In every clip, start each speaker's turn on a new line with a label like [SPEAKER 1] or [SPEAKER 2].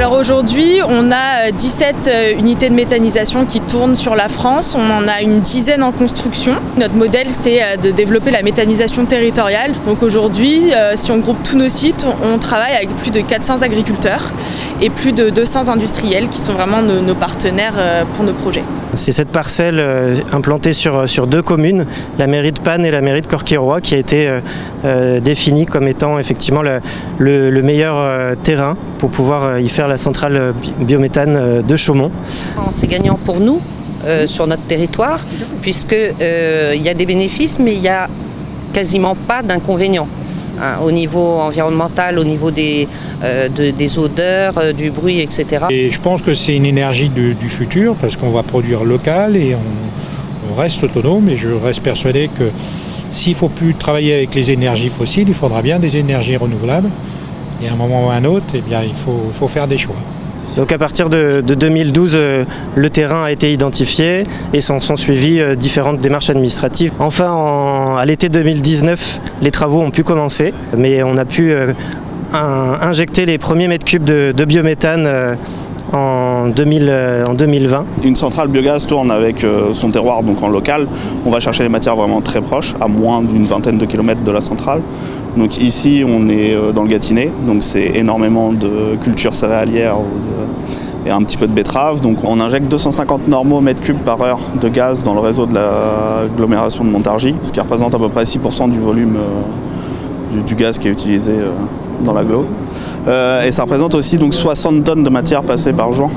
[SPEAKER 1] Alors aujourd'hui, on a 17 unités de méthanisation qui tournent sur la France. On en a une dizaine en construction. Notre modèle, c'est de développer la méthanisation territoriale. Donc aujourd'hui, si on groupe tous nos sites, on travaille avec plus de 400 agriculteurs et plus de 200 industriels qui sont vraiment nos partenaires pour nos projets.
[SPEAKER 2] C'est cette parcelle implantée sur 2 communes, la mairie de Panne et la mairie de Corquières, qui a été définie comme étant effectivement le meilleur terrain pour pouvoir y faire la centrale biométhane de Chaumont.
[SPEAKER 3] C'est gagnant pour nous sur notre territoire puisqu'il y a des bénéfices mais il n'y a quasiment pas d'inconvénients. Au niveau environnemental, au niveau des odeurs, du bruit, etc.
[SPEAKER 4] Et je pense que c'est une énergie du futur parce qu'on va produire local et on reste autonome. Et je reste persuadé que s'il ne faut plus travailler avec les énergies fossiles, il faudra bien des énergies renouvelables. Et à un moment ou à un autre, eh bien, il faut faire des choix.
[SPEAKER 2] Donc à partir de 2012, le terrain a été identifié et sont suivies différentes démarches administratives. Enfin, à l'été 2019, les travaux ont pu commencer, mais on a pu injecter les premiers mètres cubes de biométhane en 2020.
[SPEAKER 5] Une centrale biogaz tourne avec son terroir donc en local. On va chercher les matières vraiment très proches, à moins d'une vingtaine de kilomètres de la centrale. Donc ici, on est dans le Gâtinais, donc c'est énormément de cultures céréalières et un petit peu de betterave. Donc on injecte 250 normaux mètres cubes par heure de gaz dans le réseau de l'agglomération de Montargis, ce qui représente à peu près 6% du volume du gaz qui est utilisé dans l'agglo. Et ça représente aussi donc 60 tonnes de matière passée par jour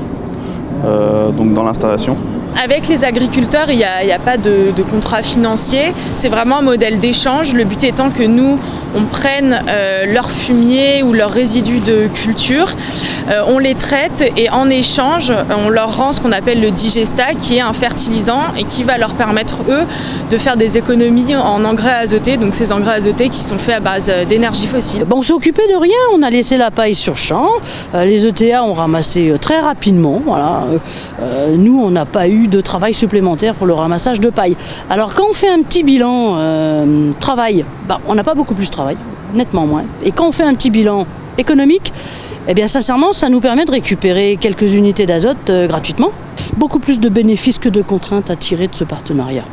[SPEAKER 5] donc dans l'installation.
[SPEAKER 1] Avec les agriculteurs, il n'y a pas de contrat financier, c'est vraiment un modèle d'échange. Le but étant que nous, on prenne leur fumier ou leurs résidus de culture, on les traite et en échange, on leur rend ce qu'on appelle le digestat, qui est un fertilisant et qui va leur permettre, eux, de faire des économies en engrais azotés, donc ces engrais azotés qui sont faits à base d'énergie fossile.
[SPEAKER 6] On s'est occupé de rien, on a laissé la paille sur champ, les ETA ont ramassé très rapidement, voilà. Nous, on n'a pas eu de travail supplémentaire pour le ramassage de paille. Alors quand on fait un petit bilan travail, on n'a pas beaucoup plus de travail, nettement moins. Et quand on fait un petit bilan économique, eh bien sincèrement ça nous permet de récupérer quelques unités d'azote gratuitement. Beaucoup plus de bénéfices que de contraintes à tirer de ce partenariat.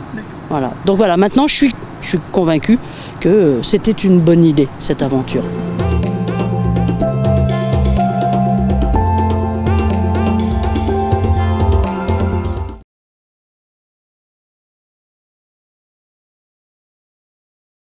[SPEAKER 6] Voilà. Donc voilà, maintenant je suis convaincu que c'était une bonne idée cette aventure.